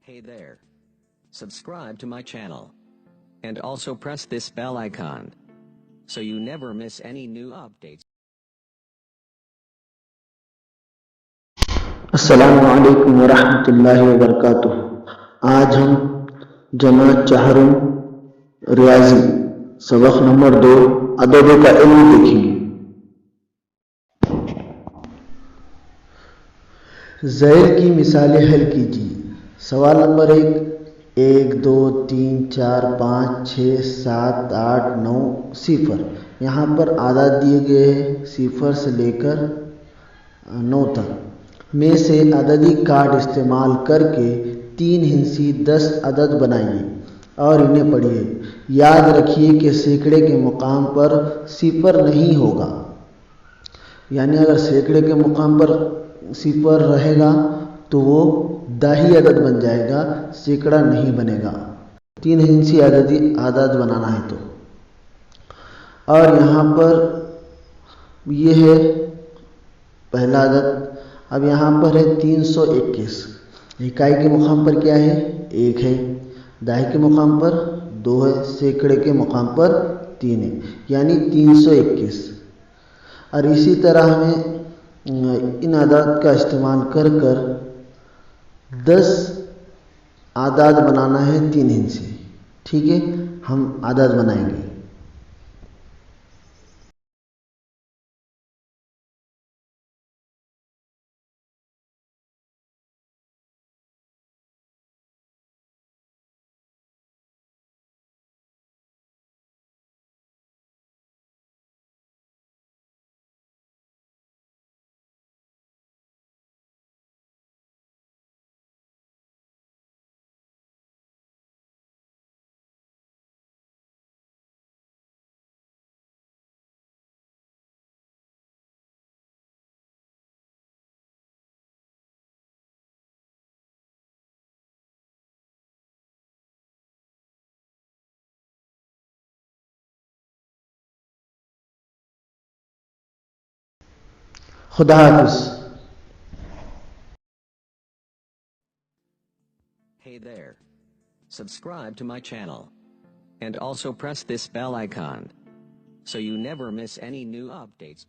Hey there. Subscribe to my channel. And also press this bell icon. So you never miss any new updates. अस्सलामुअलैकुम वरहमतुल्लाहि वबरकातुह। आज हम जमात चहरम रियाज़ी सबक number 2 अददों का इल्म देखेंगे। ज़ैल की मिसालें हल कीजिए। सवाल नंबर 1 2 3 4 5 6 7 8 9 सिफर। यहाँ पर आदाद दिए गए हैं सिफर से लेकर 9 तक। में से अददी कार्ड इस्तेमाल करके 3 हिंसी 10 अदद बनाइए और इन्हें पढ़िए। याद रखिए कि सैकड़े के मुकाम पर सिफर नहीं होगा, यानी अगर सैकड़े के मुकाम पर सिफर रहेगा तो वो दाही अदद बन जाएगा, सैकड़ा नहीं बनेगा। 3 हिंसी अददी आदाद बनाना है तो। और यहाँ पर ये है पहला अदद। अब यहाँ पर है 321। इकाई के मुकाम पर क्या है? 1 है। दाही के मुकाम पर 2 है। सैकड़े के मुकाम पर 3 है, यानी 321। और इसी तरह हमें इन आदाद का इस्तेमाल कर 10 आदाद बनाना है 3 हिंसे। ठीक है, हम आदाद बनाएंगे। खुदा हाफिज। Hey there. Subscribe to my channel. And also press this bell icon. So you never miss any new updates.